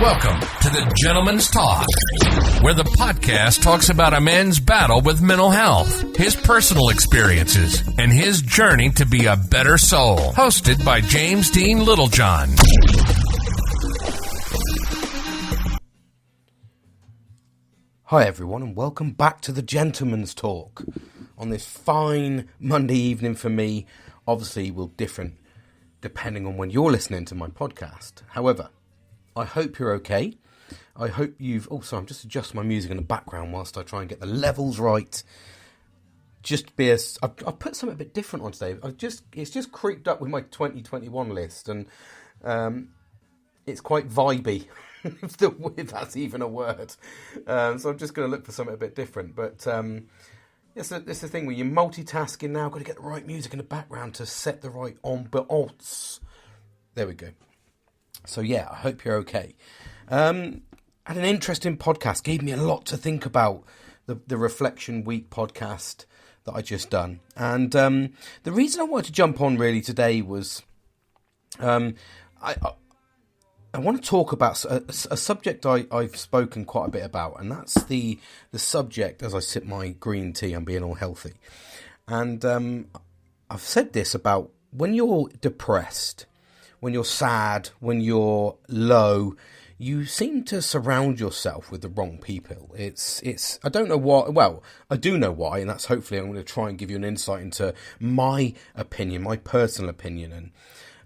Welcome to the Gentleman's Talk, where the podcast talks about a man's battle with mental health, his personal experiences, and his journey to be a better soul. Hosted by James Dean Littlejohn. Hi everyone, and welcome back to the Gentleman's Talk. On this fine Monday evening for me, obviously will differ depending on when you're listening to my podcast. However, I hope you're okay. I hope you've... Oh, sorry, I'm just adjusting my music in the background whilst I try and get the levels right. I've put something a bit different on today. It's just creeped up with my 2021 list, and it's quite vibey, if that's even a word. So I'm just going to look for something a bit different. But it's the thing where you're multitasking now. Got to get the right music in the background to set the right ambiance. There we go. So yeah, I hope you're okay. Had an interesting podcast. Gave me a lot to think about. The Reflection Week podcast that I just done. And the reason I wanted to jump on really today was I want to talk about a subject I've spoken quite a bit about, and that's the subject as I sip my green tea and being all healthy. And I've said this about when you're depressed, when you're sad, when you're low, you seem to surround yourself with the wrong people. It's I don't know why. Well, I do know why, and that's hopefully I'm going to try and give you an insight into my opinion, my personal opinion.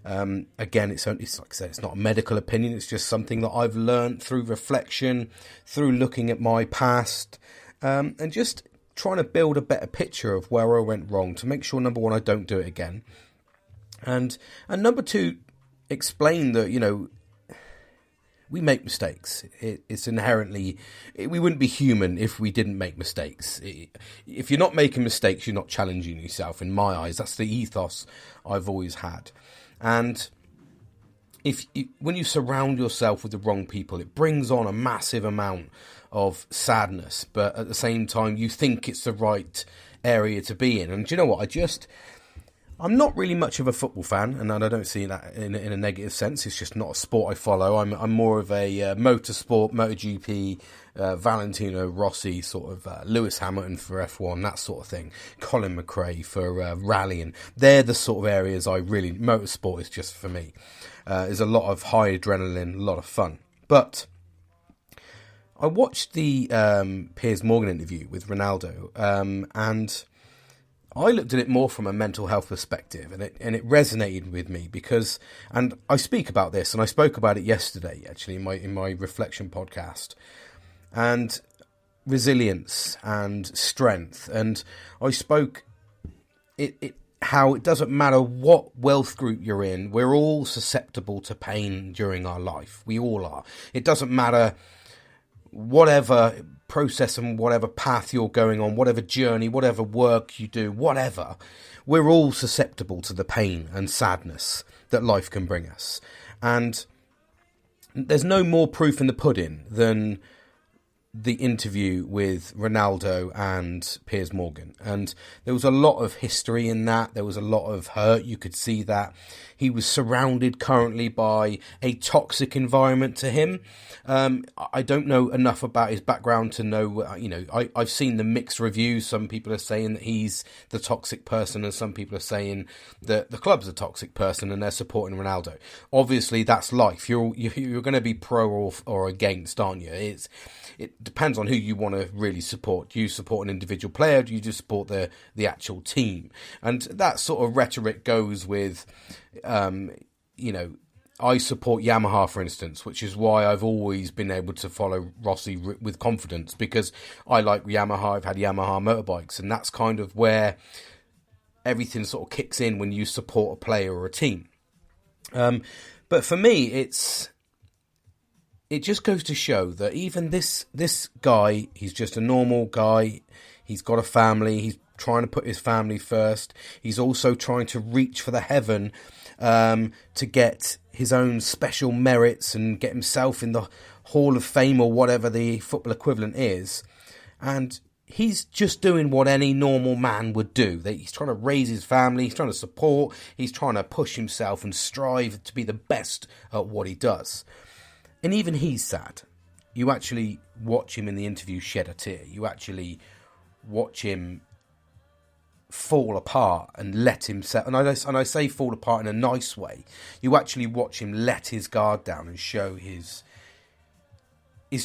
And again, it's like I said, it's not a medical opinion. It's just something that I've learned through reflection, through looking at my past, and just trying to build a better picture of where I went wrong to make sure, number one, I don't do it again, and number two, explain that, you know, we make mistakes. It's inherently... We wouldn't be human if we didn't make mistakes. If you're not making mistakes, you're not challenging yourself, in my eyes. That's the ethos I've always had. And when you surround yourself with the wrong people, it brings on a massive amount of sadness. But at the same time, you think it's the right area to be in. And do you know what? I'm not really much of a football fan, and I don't see that in a negative sense. It's just not a sport I follow. I'm more of a motorsport, MotoGP, Valentino Rossi, sort of Lewis Hamilton for F1, that sort of thing. Colin McRae for rallying. They're the sort of areas motorsport is just for me. There's a lot of high adrenaline, a lot of fun. But I watched the Piers Morgan interview with Ronaldo, and I looked at it more from a mental health perspective, and it resonated with me because, and I speak about this, and I spoke about it yesterday actually in my reflection podcast, and resilience and strength, and I spoke how it doesn't matter what wealth group you're in, we're all susceptible to pain during our life. We all are. It doesn't matter whatever process and whatever path you're going on, whatever journey, whatever work you do, whatever, we're all susceptible to the pain and sadness that life can bring us. And there's no more proof in the pudding than the interview with Ronaldo and Piers Morgan. And there was a lot of history in that. There was a lot of hurt. You could see that. He was surrounded currently by a toxic environment to him. I don't know enough about his background to know, I've seen the mixed reviews. Some people are saying that he's the toxic person, and some people are saying that the club's a toxic person and they're supporting Ronaldo. Obviously, that's life. You're going to be pro or against, aren't you? It depends on who you want to really support. Do you support an individual player? Do you just support the actual team? And that sort of rhetoric goes with, I support Yamaha, for instance, which is why I've always been able to follow Rossi with confidence, because I like Yamaha. I've had Yamaha motorbikes, and that's kind of where everything sort of kicks in when you support a player or a team. But for me, it just goes to show that even this guy, he's just a normal guy. He's got a family. He's trying to put his family first. He's also trying to reach for the heaven to get his own special merits and get himself in the Hall of Fame or whatever the football equivalent is. And he's just doing what any normal man would do. He's trying to raise his family. He's trying to support. He's trying to push himself and strive to be the best at what he does. And even he's sad. You actually watch him in the interview shed a tear. You actually watch him fall apart and let himself, and I say fall apart in a nice way. You actually watch him let his guard down and show his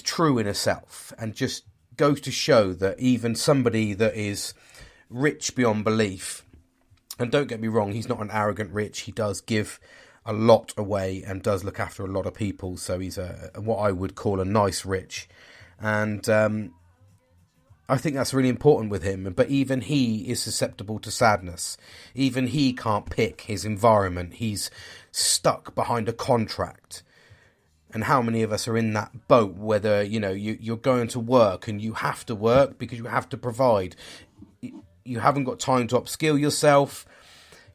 true inner self, and just goes to show that even somebody that is rich beyond belief, and don't get me wrong, he's not an arrogant rich, he does give a lot away and does look after a lot of people, so he's a what I would call a nice rich, and I think that's really important with him. But even he is susceptible to sadness. Even he can't pick his environment. He's stuck behind a contract. And how many of us are in that boat, whether, you're going to work and you have to work because you have to provide. You haven't got time to upskill yourself.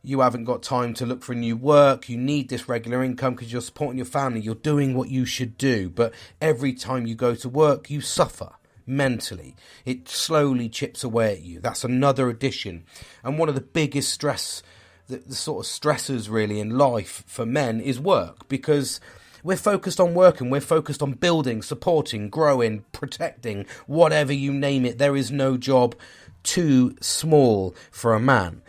You haven't got time to look for new work. You need this regular income because you're supporting your family. You're doing what you should do. But every time you go to work, you suffer. Mentally, it slowly chips away at you. That's another addition, and one of the biggest stress, the sort of stressors really in life for men is work, because we're focused on working, we're focused on building, supporting, growing, protecting, whatever you name it. There is no job too small for a man,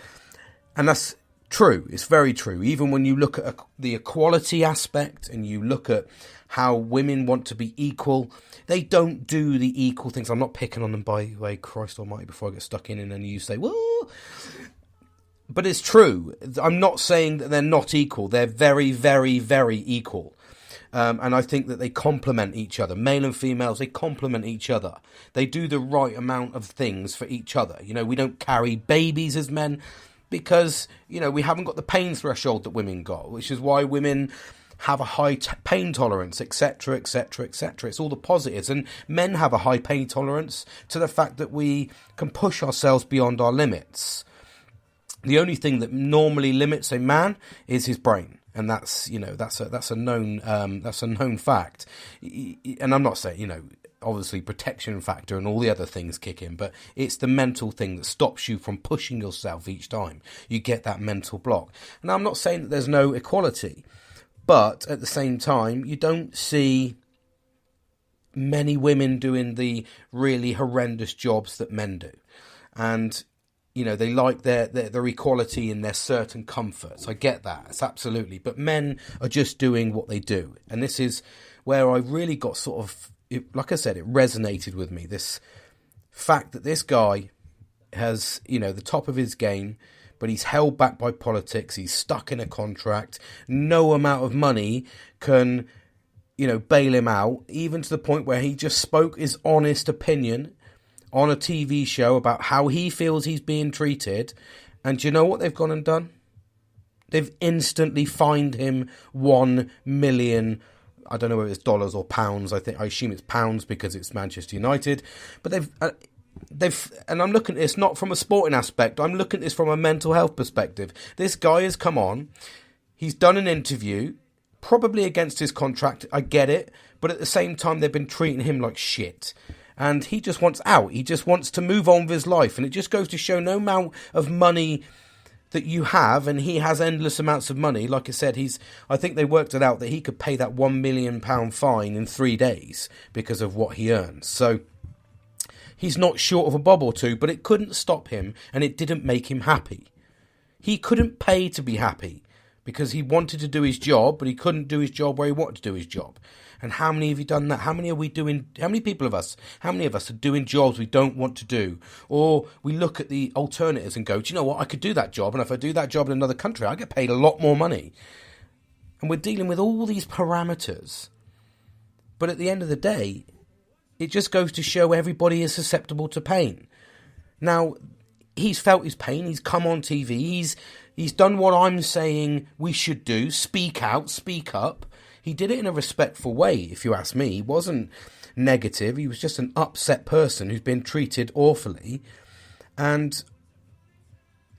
and that's true. It's very true. Even when you look at the equality aspect and you look at how women want to be equal, they don't do the equal things. I'm not picking on them, by the way, Christ almighty, before I get stuck in and then you say, whoa. But it's true. I'm not saying that they're not equal. They're very, very, very equal. And I think that they complement each other. Male and females, they complement each other. They do the right amount of things for each other. We don't carry babies as men because, we haven't got the pain threshold that women got, which is why women have a high pain tolerance, etc., etc., etc. It's all the positives. And men have a high pain tolerance to the fact that we can push ourselves beyond our limits. The only thing that normally limits a man is his brain, and that's a known fact. And I'm not saying obviously protection factor and all the other things kick in, but it's the mental thing that stops you from pushing yourself each time you get that mental block. And I'm not saying that there's no equality. But at the same time, you don't see many women doing the really horrendous jobs that men do. And, they like their equality in their certain comforts. I get that. It's absolutely. But men are just doing what they do. And this is where I really got sort of, like I said, it resonated with me. This fact that this guy has, the top of his game, but he's held back by politics. He's stuck in a contract. No amount of money can, bail him out, even to the point where he just spoke his honest opinion on a TV show about how he feels he's being treated. And do you know what they've gone and done? They've instantly fined him 1 million. I don't know whether it's dollars or pounds. I assume it's pounds because it's Manchester United. But and I'm looking at this not from a sporting aspect, I'm looking at this from a mental health perspective. This guy has come on, he's done an interview, probably against his contract, I get it, but at the same time they've been treating him like shit. And he just wants out, he just wants to move on with his life, and it just goes to show no amount of money that you have, and he has endless amounts of money. Like I said, I think they worked it out that he could pay that £1 million fine in 3 days because of what he earns. So he's not short of a bob or two, but it couldn't stop him, and it didn't make him happy. He couldn't pay to be happy because he wanted to do his job, but he couldn't do his job where he wanted to do his job. And how many have you done that? How many of us are doing jobs we don't want to do? Or we look at the alternatives and go, do you know what? I could do that job, and if I do that job in another country, I get paid a lot more money. And we're dealing with all these parameters. But at the end of the day, it just goes to show everybody is susceptible to pain. Now, he's felt his pain. He's come on TV. He's done what I'm saying we should do. Speak out, speak up. He did it in a respectful way, if you ask me. He wasn't negative. He was just an upset person who's been treated awfully. And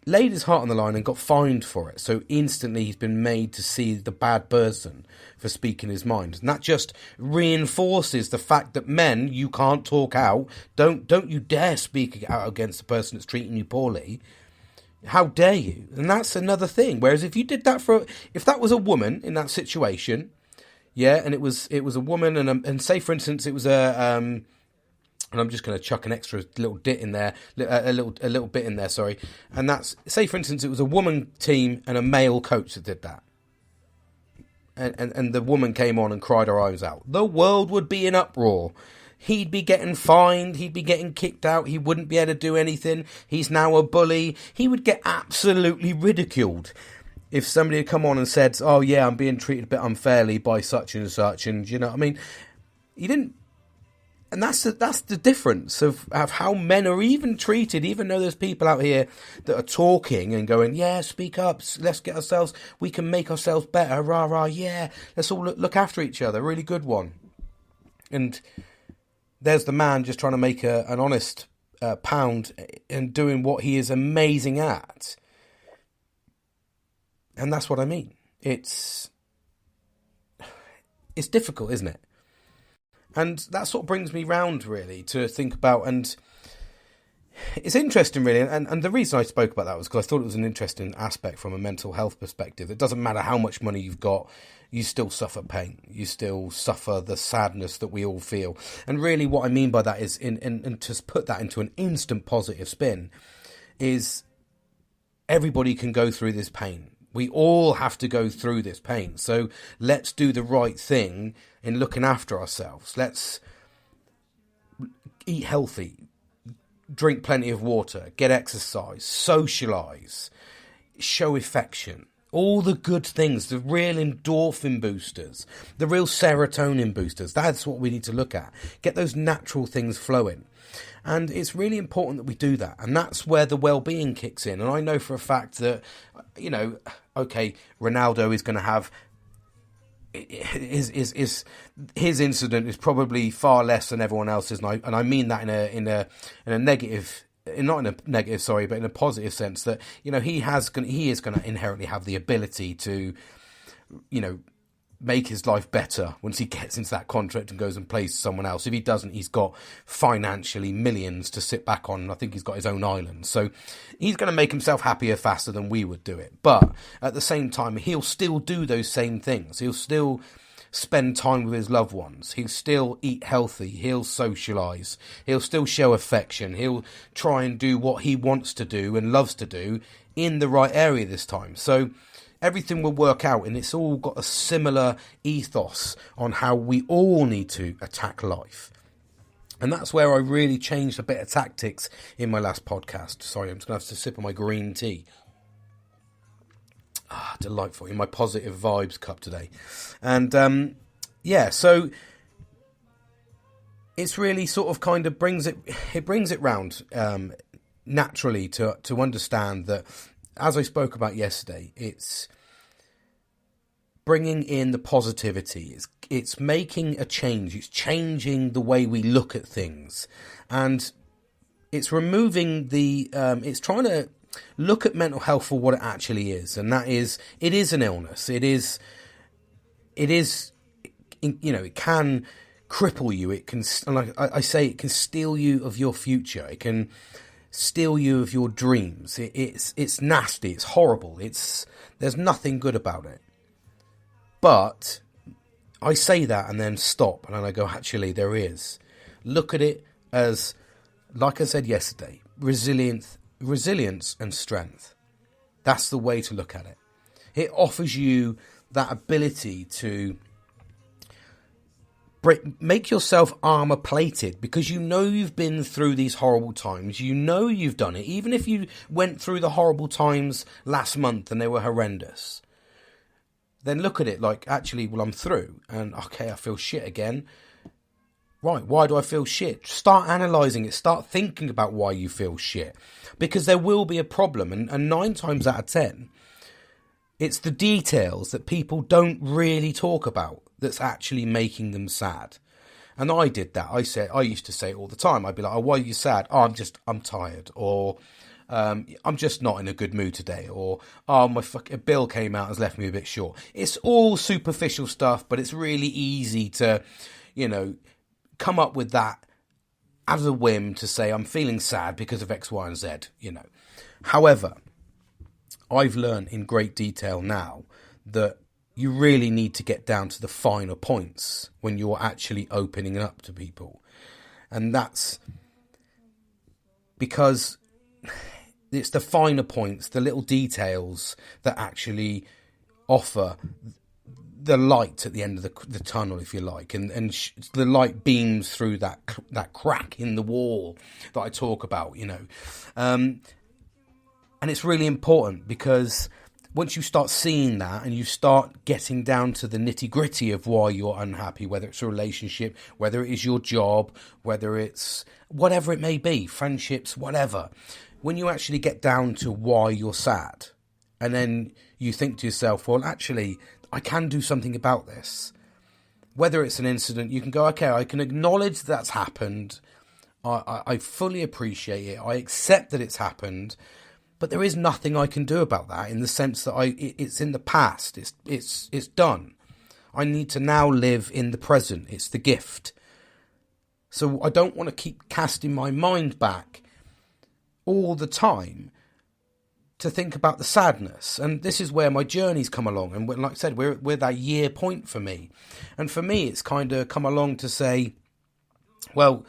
laid his heart on the line and got fined for it. So instantly he's been made to see the bad person for speaking his mind. And that just reinforces the fact that men, you can't talk out. Don't you dare speak out against the person that's treating you poorly. How dare you? And that's another thing. Whereas if you did that if that was a woman in that situation, Yeah, and it was a woman, and say for instance it was and I'm just going to chuck an extra little bit in there, a little bit in there, sorry. And that's, say for instance it was a woman team and a male coach that did that. And the woman came on and cried her eyes out. The world would be in uproar. He'd be getting fined. He'd be getting kicked out. He wouldn't be able to do anything. He's now a bully. He would get absolutely ridiculed if somebody had come on and said, oh yeah, I'm being treated a bit unfairly by such and such. And you know what I mean? He didn't. And that's the difference of how men are even treated, even though there's people out here that are talking and going, yeah, speak up, let's get ourselves, we can make ourselves better, rah, rah, yeah, let's all look after each other, really good one. And there's the man just trying to make an honest pound and doing what he is amazing at. And that's what I mean. It's difficult, isn't it? And that sort of brings me round, really, to think about, and it's interesting, really, and the reason I spoke about that was because I thought it was an interesting aspect from a mental health perspective. It doesn't matter how much money you've got, you still suffer pain. You still suffer the sadness that we all feel. And really what I mean by that is, and to put that into an instant positive spin, is everybody can go through this pain. We all have to go through this pain. So let's do the right thing in looking after ourselves. Let's eat healthy, drink plenty of water, get exercise, socialise, show affection. All the good things, the real endorphin boosters, the real serotonin boosters. That's what we need to look at. Get those natural things flowing. And it's really important that we do that. And that's where the well-being kicks in. And I know for a fact that, you know, okay, Ronaldo is going to have his incident is probably far less than everyone else's, and I mean that in a negative, not in a negative, sorry, but in a positive sense, that, you know, he is going to inherently have the ability to, you know, make his life better once he gets into that contract and goes and plays to someone else. If he doesn't, he's got financially millions to sit back on, and I think he's got his own island. So he's going to make himself happier faster than we would do it. But at the same time, he'll still do those same things. He'll still spend time with his loved ones. He'll still eat healthy. He'll socialise. He'll still show affection. He'll try and do what he wants to do and loves to do in the right area this time. So everything will work out, and it's all got a similar ethos on how we all need to attack life. And that's where I really changed a bit of tactics in my last podcast. Sorry, I'm just going to have to sip on my green tea. Ah, delightful, in my positive vibes cup today. And yeah, so it's really sort of kind of brings it round naturally to understand that, as I spoke about yesterday, it's bringing in the positivity. It's making a change. It's changing the way we look at things, and it's removing the. It's trying to look at mental health for what it actually is, and that is, it is an illness. It is. You know, it can cripple you. It can, like I say, it can steal you of your future. It can steal you of your dreams. It's nasty. It's horrible. There's nothing good about it. But I say that and then stop, and then I go, actually, there is. Look at it as, like I said yesterday, resilience and strength. That's the way to look at it. It offers you that ability to make yourself armor plated, because you know you've been through these horrible times. You know you've done it. Even if you went through the horrible times last month and they were horrendous, then look at it like, actually, well, I'm through, and okay, I feel shit again. Right, why do I feel shit? Start analysing it. Start thinking about why you feel shit, because there will be a problem, and 9 times out of 10, it's the details that people don't really talk about that's actually making them sad. And I did that. I used to say it all the time. I'd be like, oh, why are you sad? Oh, I'm tired. Or I'm just not in a good mood today. Or, oh, my bill came out and has left me a bit short. It's all superficial stuff, but it's really easy to, you know, come up with that as a whim to say, I'm feeling sad because of X, Y, and Z, you know. However, I've learned in great detail now that you really need to get down to the finer points when you're actually opening up to people. And that's because it's the finer points, the little details that actually offer the light at the end of the tunnel, if you like, and the light beams through that crack in the wall that I talk about, you know. And it's really important, because once you start seeing that and you start getting down to the nitty gritty of why you're unhappy, whether it's a relationship, whether it is your job, whether it's whatever it may be, friendships, whatever, when you actually get down to why you're sad, and then you think to yourself, well, actually, I can do something about this. Whether it's an incident, you can go, okay, I can acknowledge that's happened. I fully appreciate it. I accept that it's happened. But there is nothing I can do about that, in the sense that it's in the past. It's done. I need to now live in the present. It's the gift. So I don't want to keep casting my mind back all the time to think about the sadness. And this is where my journey's come along. And like I said, we're that year point for me. And for me, it's kind of come along to say, well,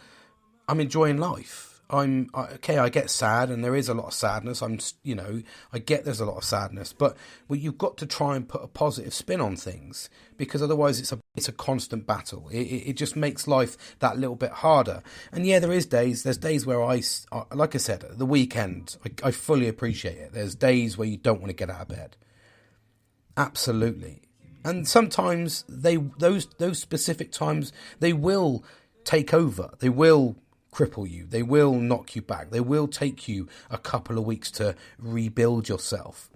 I'm enjoying life. I get sad, and there is a lot of sadness. I get there's a lot of sadness, but you've got to try and put a positive spin on things, because otherwise it's a constant battle. It just makes life that little bit harder. And yeah, there's days where like I said, the weekend, I fully appreciate it. There's days where you don't want to get out of bed. Absolutely. And sometimes those specific times, they will take over. They will cripple you. They will knock you back. They will take you a couple of weeks to rebuild yourself.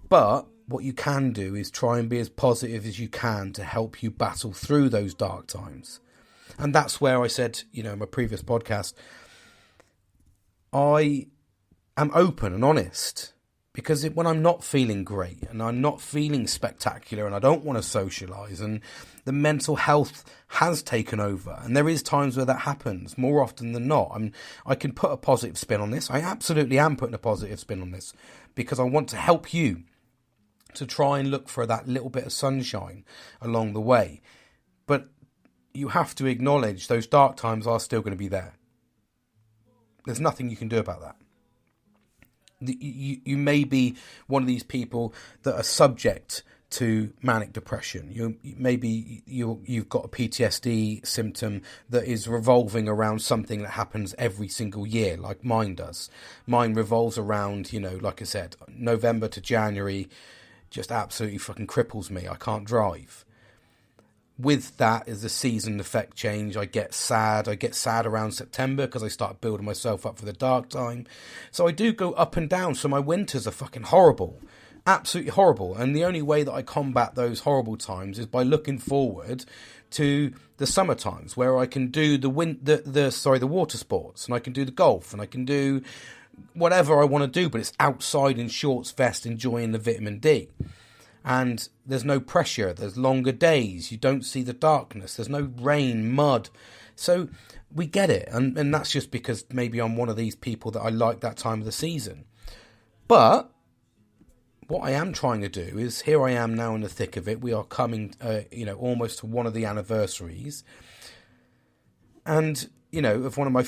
But what you can do is try and be as positive as you can to help you battle through those dark times. And that's where I said, in my previous podcast, I am open and honest. Because when I'm not feeling great and I'm not feeling spectacular and I don't want to socialise, and the mental health has taken over, and there is times where that happens more often than not. I can put a positive spin on this. I absolutely am putting a positive spin on this, because I want to help you to try and look for that little bit of sunshine along the way. But you have to acknowledge those dark times are still going to be there. There's nothing you can do about that. You may be one of these people that are subject to manic depression. You've got a PTSD symptom that is revolving around something that happens every single year, like mine does. Mine revolves around, like I said, November to January, just absolutely fucking cripples me. I can't drive. With that is the season effect change. I get sad. I get sad around September because I start building myself up for the dark time. So I do go up and down. So my winters are fucking horrible. Absolutely horrible. And the only way that I combat those horrible times is by looking forward to the summer times, where I can do the water sports, and I can do the golf, and I can do whatever I want to do, but it's outside in shorts, vest, enjoying the vitamin D. And there's no pressure, there's longer days, you don't see the darkness, there's no rain, mud. So we get it, and that's just because maybe I'm one of these people that I like that time of the season. But what I am trying to do is, here I am now in the thick of it. We are coming, almost to one of the anniversaries. And, of one of my,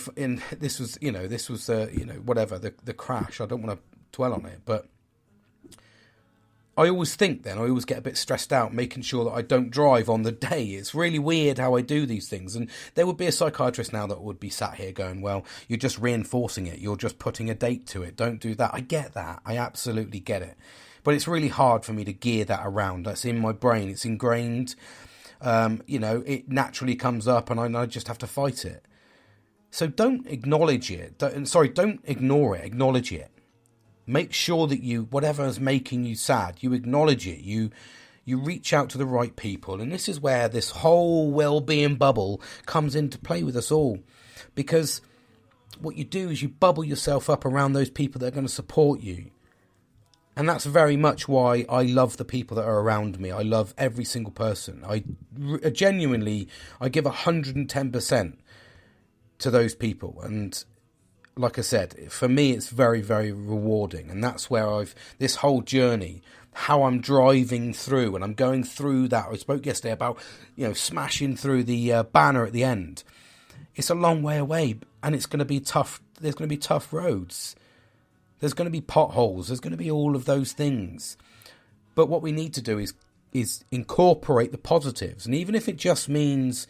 this was the crash. I don't want to dwell on it, but I always get a bit stressed out making sure that I don't drive on the day. It's really weird how I do these things. And there would be a psychiatrist now that would be sat here going, well, you're just reinforcing it. You're just putting a date to it. Don't do that. I get that. I absolutely get it. But it's really hard for me to gear that around. That's in my brain. It's ingrained. It naturally comes up, and I just have to fight it. So don't acknowledge it. Don't ignore it. Acknowledge it. Make sure that whatever is making you sad, you acknowledge it. You reach out to the right people. And this is where this whole well-being bubble comes into play with us all. Because what you do is you bubble yourself up around those people that are going to support you. And that's very much why I love the people that are around me. I love every single person. I genuinely give 110% to those people. And like I said, for me, it's very, very rewarding. And that's where this whole journey how I'm driving through and I'm going through that. I spoke yesterday about, smashing through the banner at the end. It's a long way away, and it's going to be tough. There's going to be tough roads. There's going to be potholes. There's going to be all of those things. But what we need to do is incorporate the positives. And even if it just means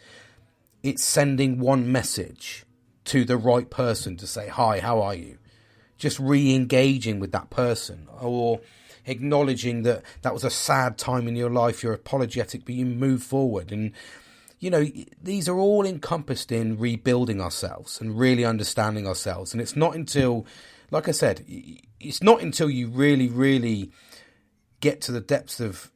it's sending one message to the right person to say, hi, how are you? Just re-engaging with that person, or acknowledging that was a sad time in your life. You're apologetic, but you move forward. And these are all encompassed in rebuilding ourselves and really understanding ourselves. And it's not until, like I said, it's not until you really, really get to the depths of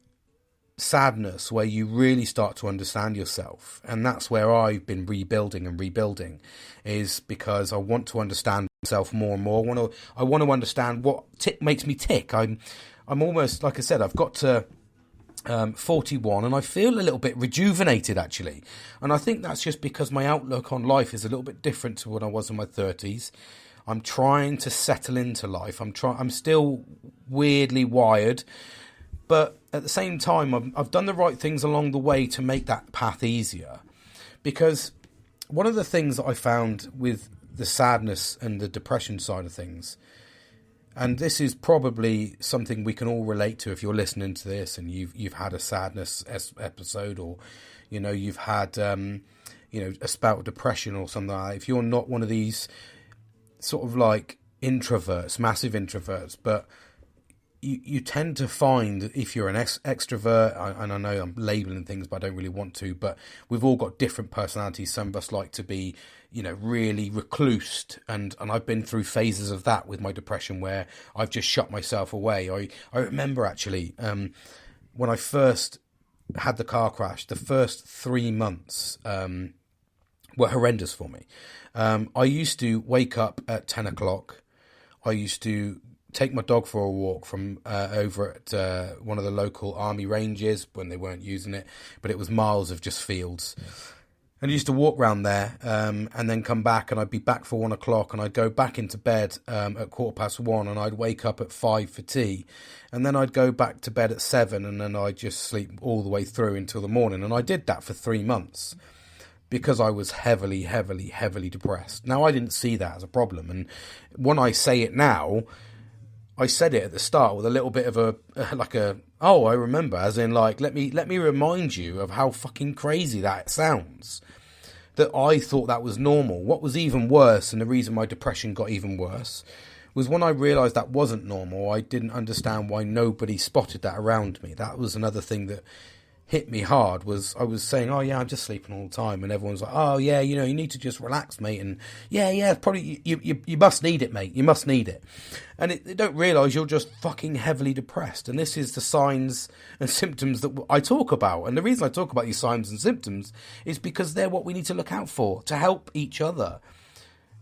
sadness where you really start to understand yourself. And that's where I've been rebuilding, is because I want to understand myself more and more. I want to understand what makes me tick. I'm almost, like I said, I've got to 41 and I feel a little bit rejuvenated, actually. And I think that's just because my outlook on life is a little bit different to what I was in my 30s. I'm trying to settle into life. I'm still weirdly wired, but at the same time, I've done the right things along the way to make that path easier. Because one of the things that I found with the sadness and the depression side of things, and this is probably something we can all relate to if you're listening to this and you've had a sadness episode, or you've had a spout of depression or something like that. If you're not one of these sort of like introverts, massive introverts, but you tend to find, if you're an extrovert, and I know I'm labelling things, but I don't really want to, but we've all got different personalities. Some of us like to be, really reclused, and I've been through phases of that with my depression where I've just shut myself away. I remember, actually, when I first had the car crash, the first 3 months were horrendous for me. I used to wake up at 10 o'clock. I used to take my dog for a walk from over at one of the local army ranges when they weren't using it, but it was miles of just fields. And I used to walk around there and then come back, and I'd be back for 1 o'clock, and I'd go back into bed at 1:15, and I'd wake up at 5 for tea, and then I'd go back to bed at 7, and then I'd just sleep all the way through until the morning. And I did that for 3 months because I was heavily, heavily, heavily depressed. Now, I didn't see that as a problem, and when I say it now, I said it at the start with a little bit of I remember, as in like, let me remind you of how fucking crazy that sounds. That I thought that was normal. What was even worse, and the reason my depression got even worse, was when I realised that wasn't normal. I didn't understand why nobody spotted that around me. That was another thing that hit me hard. Was I was saying, oh yeah, I'm just sleeping all the time, and everyone's like, oh yeah, you need to just relax, mate, and yeah, probably you must need it, mate, you must need it. And they don't realise you're just fucking heavily depressed. And this is the signs and symptoms that I talk about. And the reason I talk about these signs and symptoms is because they're what we need to look out for to help each other.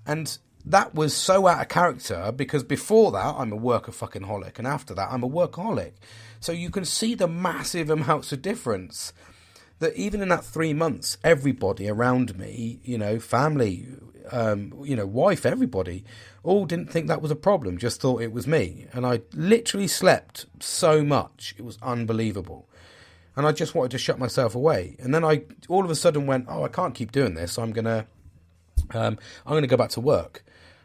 And that was so out of character, because before that I'm a workaholic, and after that I'm a workaholic. So you can see the massive amounts of difference. That even in that 3 months, everybody around me, family, wife, everybody, all didn't think that was a problem, just thought it was me. And I literally slept so much, it was unbelievable. And I just wanted to shut myself away. And then I all of a sudden went, oh, I can't keep doing this. I'm gonna go back to work.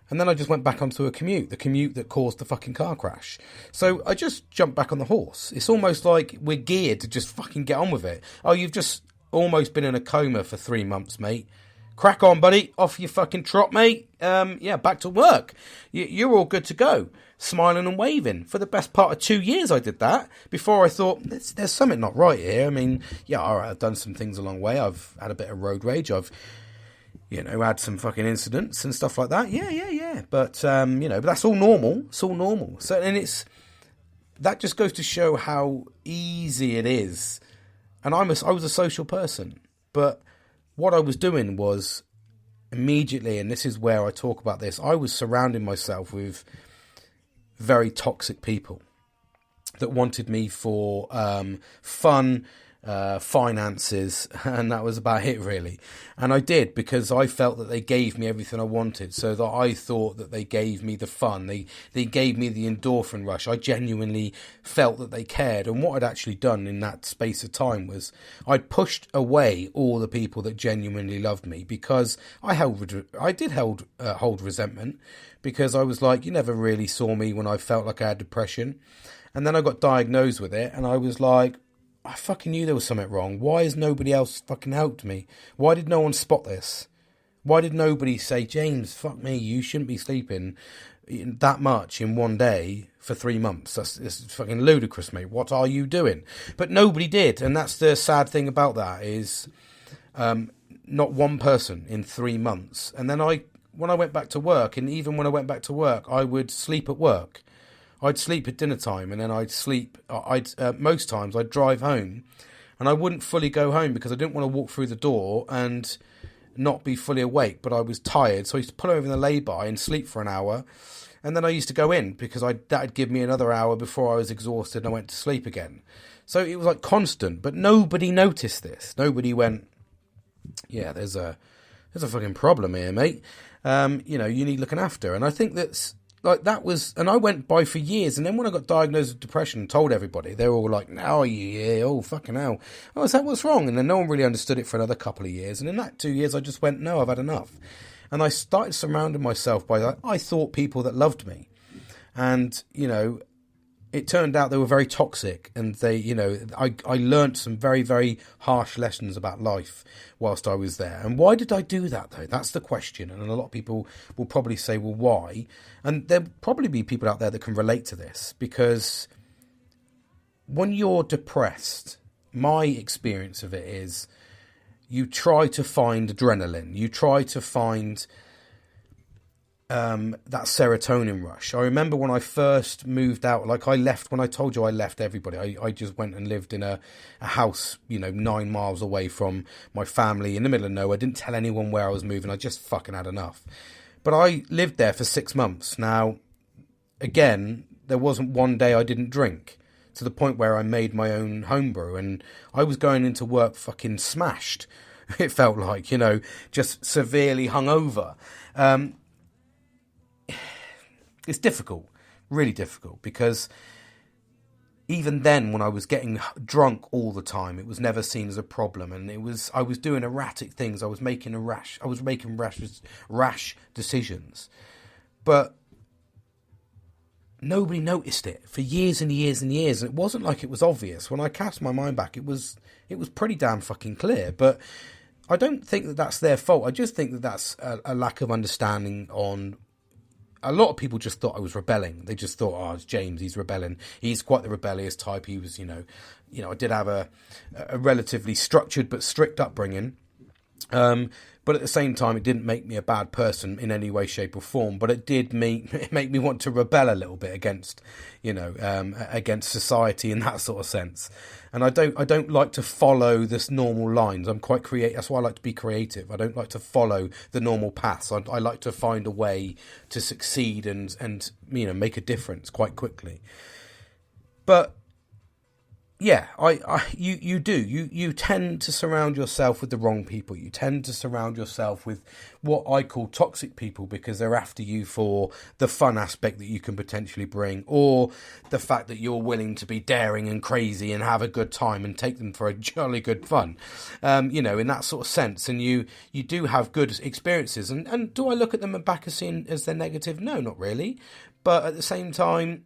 And then I just went back onto the commute that caused the fucking car crash. So I just jumped back on the horse. It's almost like we're geared to just fucking get on with it. Oh, you've just almost been in a coma for 3 months, mate. Crack on, buddy. Off your fucking trot, mate. Back to work. You're all good to go. Smiling and waving. For the best part of 2 years I did that, before I thought, there's something not right here. I mean, yeah, all right, I've done some things along the way. I've had a bit of road rage. I've had some fucking incidents and stuff like that. Yeah. But, but that's all normal. It's all normal. So, and that just goes to show how easy it is. And I was a social person, but what I was doing was immediately, and this is where I talk about this, I was surrounding myself with very toxic people that wanted me for fun finances, and that was about it really. And I did, because I felt that they gave me everything I wanted, so that I thought that they gave me the fun, they gave me the endorphin rush. I genuinely felt that they cared. And what I'd actually done in that space of time was I'd pushed away all the people that genuinely loved me, because I did hold resentment, because I was like, you never really saw me when I felt like I had depression. And then I got diagnosed with it, and I was like, I fucking knew there was something wrong. Why has nobody else fucking helped me? Why did no one spot this? Why did nobody say, James, fuck me, you shouldn't be sleeping that much in one day for 3 months. It's fucking ludicrous, mate. What are you doing? But nobody did. And that's the sad thing about that, is not one person in 3 months. And then when I went back to work, and even when I went back to work, I would sleep at work. I'd sleep at dinner time, and then most times I'd drive home, and I wouldn't fully go home because I didn't want to walk through the door and not be fully awake, but I was tired. So I used to pull over in the lay-by and sleep for an hour, and then I used to go in, because that'd give me another hour before I was exhausted and I went to sleep again. So it was like constant, but nobody noticed this. Nobody went, yeah, there's a fucking problem here, mate. You need looking after. And I think that's, like, that was, and I went by for years, and then when I got diagnosed with depression and told everybody, they were all like, "Now are you here? Oh, fucking hell. Oh, is that what's wrong?" And then no one really understood it for another couple of years. And in that 2 years, I just went, no, I've had enough. And I started surrounding myself by, like, I thought people that loved me. And, it turned out they were very toxic, and I learnt some very, very harsh lessons about life whilst I was there. And why did I do that, though? That's the question. And a lot of people will probably say, well, why? And there'll probably be people out there that can relate to this, because when you're depressed, my experience of it is you try to find adrenaline. You try to find that serotonin rush. I remember when I first moved out, like when I told you I left everybody, I just went and lived in a house, 9 miles away from my family in the middle of nowhere. I didn't tell anyone where I was moving. I just fucking had enough. But I lived there for 6 months. Now, again, there wasn't one day I didn't drink, to the point where I made my own homebrew, and I was going into work fucking smashed. It felt like, just severely hungover. It's difficult, really difficult, because even then, when I was getting drunk all the time, it was never seen as a problem, and I was doing erratic things. I was making rash decisions, but nobody noticed it for years and years and years. And it wasn't like it was obvious. When I cast my mind back, it was pretty damn fucking clear. But I don't think that that's their fault. I just think that that's a lack of understanding on. A lot of people just thought I was rebelling. They just thought, oh, it's James, he's rebelling. He's quite the rebellious type. He was, I did have a relatively structured but strict upbringing. But at the same time, it didn't make me a bad person in any way, shape or form. But it did make me want to rebel a little bit against, against society in that sort of sense. And I don't like to follow this normal lines. I'm quite creative. That's why I like to be creative. I don't like to follow the normal paths. I like to find a way to succeed and make a difference quite quickly. But yeah, you tend to surround yourself with the wrong people. You tend to surround yourself with what I call toxic people, because they're after you for the fun aspect that you can potentially bring, or the fact that you're willing to be daring and crazy and have a good time and take them for a jolly good fun, in that sort of sense. And you do have good experiences. And do I look at them back as they're negative? No, not really. But at the same time,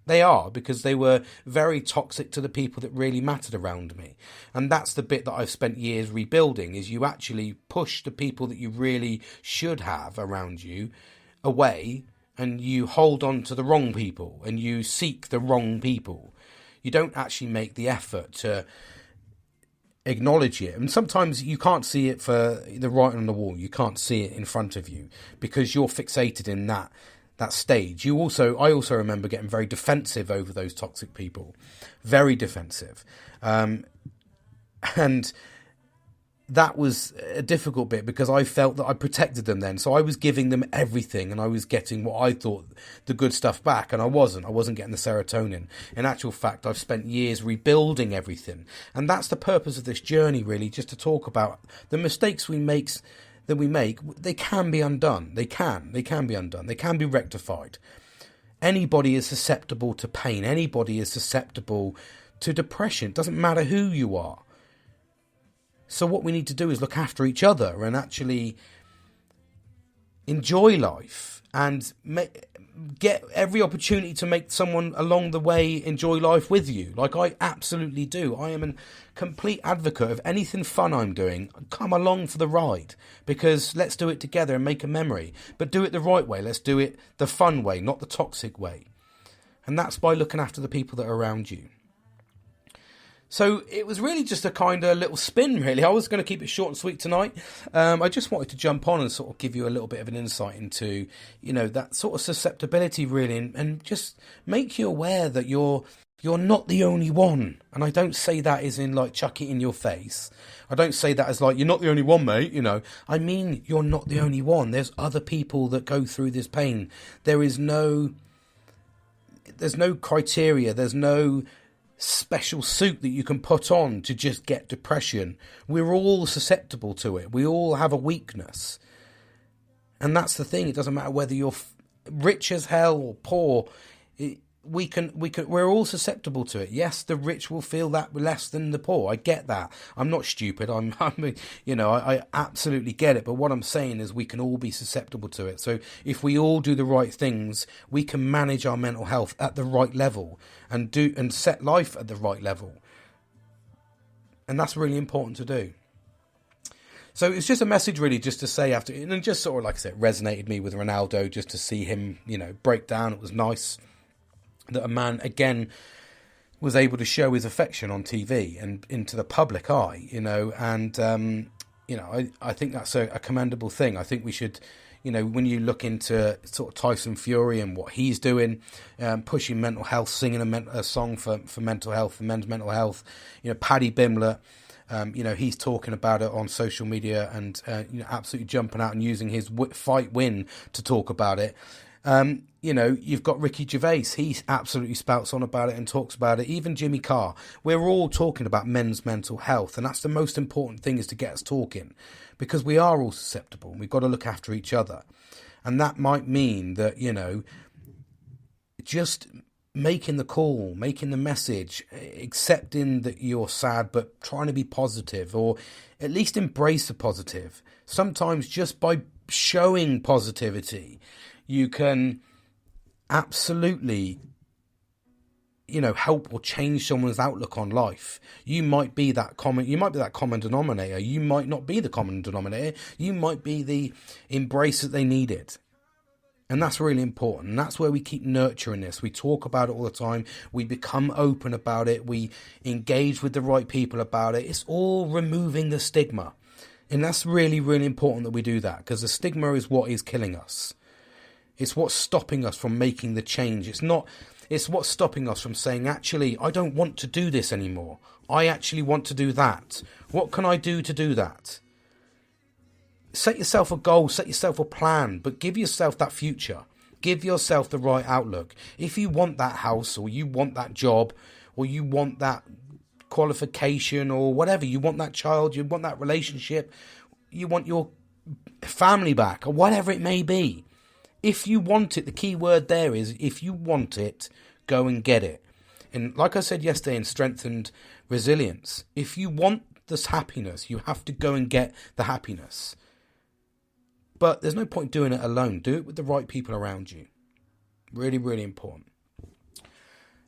they are, because they were very toxic to the people that really mattered around me. And that's the bit that I've spent years rebuilding, is you actually push the people that you really should have around you away, and you hold on to the wrong people, and you seek the wrong people. You don't actually make the effort to acknowledge it. And sometimes you can't see it for the writing on the wall. You can't see it in front of you, because you're fixated in that stage. I also remember getting very defensive over those toxic people, very defensive, and that was a difficult bit because I felt that I protected them then. So I was giving them everything and I was getting what I thought the good stuff back, and I wasn't getting the serotonin. In actual fact, I've spent years rebuilding everything, and that's the purpose of this journey, really, just to talk about the mistakes we make. They can be undone. They can be undone. They can be rectified. Anybody is susceptible to pain. Anybody is susceptible to depression. It doesn't matter who you are. So what we need to do is look after each other and actually enjoy life and get every opportunity to make someone along the way enjoy life with you. Like I absolutely do. I am a complete advocate of anything fun I'm doing. Come along for the ride, because let's do it together and make a memory. But do it the right way. Let's do it the fun way, not the toxic way. And that's by looking after the people that are around you. So it was really just a kind of little spin, really. I was going to keep it short and sweet tonight. I just wanted to jump on and sort of give you a little bit of an insight into, that sort of susceptibility, really, and just make you aware that you're not the only one. And I don't say that as in like chuck it in your face. I don't say that as like, you're not the only one, mate. I mean, you're not the only one. There's other people that go through this pain. There's no criteria. There's no special suit that you can put on to just get depression. We're all susceptible to it. We all have a weakness, and that's the thing. It doesn't matter whether you're rich as hell or poor. We're all susceptible to it. Yes, the rich will feel that less than the poor. I get that. I'm not stupid. I absolutely get it. But what I'm saying is we can all be susceptible to it. So if we all do the right things, we can manage our mental health at the right level and set life at the right level. And that's really important to do. So it's just a message, really, just to say after, and just sort of, like I said, resonated me with Ronaldo, just to see him, break down. It was nice that a man, again, was able to show his affection on TV and into the public eye, I think that's a commendable thing. I think we should, when you look into sort of Tyson-Fury and what he's doing, pushing mental health, singing a song for mental health, for men's mental health, Paddy-mcguinness, he's talking about it on social media and, absolutely jumping out and using his fight win to talk about it. You've got Ricky Gervais. He absolutely spouts on about it and talks about it. Even Jimmy Carr. We're all talking about men's mental health, and that's the most important thing, is to get us talking, because we are all susceptible and we've got to look after each other. And that might mean that, just making the call, making the message, accepting that you're sad, but trying to be positive, or at least embrace the positive. Sometimes just by showing positivity, you can absolutely, help or change someone's outlook on life. You might be that common denominator. You might not be the common denominator. You might be the embrace that they needed. And that's really important. And that's where we keep nurturing this. We talk about it all the time. We become open about it. We engage with the right people about it. It's all removing the stigma. And that's really, really important that we do that, because the stigma is what is killing us. It's what's stopping us from making the change. It's what's stopping us from saying, actually, I don't want to do this anymore. I actually want to do that. What can I do to do that? Set yourself a goal, set yourself a plan, but give yourself that future. Give yourself the right outlook. If you want that house, or you want that job, or you want that qualification, or whatever, you want that child, you want that relationship, you want your family back, or whatever it may be. If you want it, the key word there is, if you want it, go and get it. And like I said yesterday in Strengthened Resilience, if you want this happiness, you have to go and get the happiness. But there's no point doing it alone. Do it with the right people around you. Really, really important.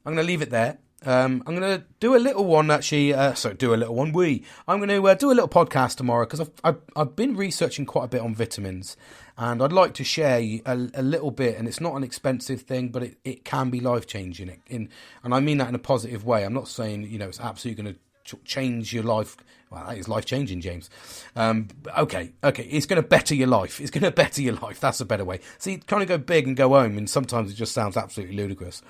I'm going to leave it there. I'm going to do a little one, actually. I'm going to do a little podcast tomorrow, because I've been researching quite a bit on vitamins, and I'd like to share a little bit. And it's not an expensive thing, but it can be life changing. And I mean that in a positive way. I'm not saying it's absolutely going to change your life. Well, that is life-changing, James. Okay, it's going to better your life. It's going to better your life. That's a better way. See, kind of go big and go home, and sometimes it just sounds absolutely ludicrous.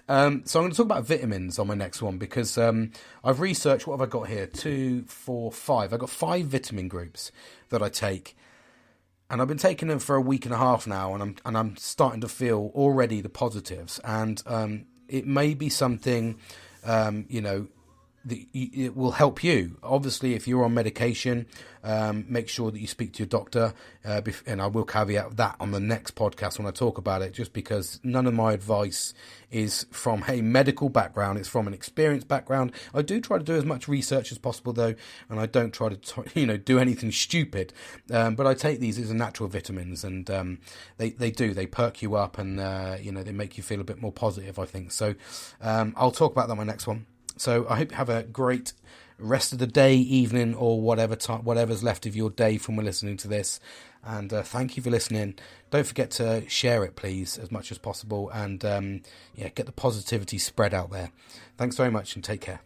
So I'm going to talk about vitamins on my next one, because I've researched, what have I got here? 2, 4, 5. I've got 5 vitamin groups that I take. And I've been taking them for a week and a half now, and I'm starting to feel already the positives. And it may be something, it will help you. Obviously, if you're on medication, make sure that you speak to your doctor, and I will caveat that on the next podcast when I talk about it, just because none of my advice is from a medical background. It's from an experienced background. I do try to do as much research as possible, though, and I don't try to do anything stupid, but I take these as natural vitamins, and they perk you up, and they make you feel a bit more positive, I think. So I'll talk about that on my next one. So I hope you have a great rest of the day, evening, or whatever's left of your day from listening to this. And thank you for listening. Don't forget to share it, please, as much as possible. And get the positivity spread out there. Thanks very much, and take care.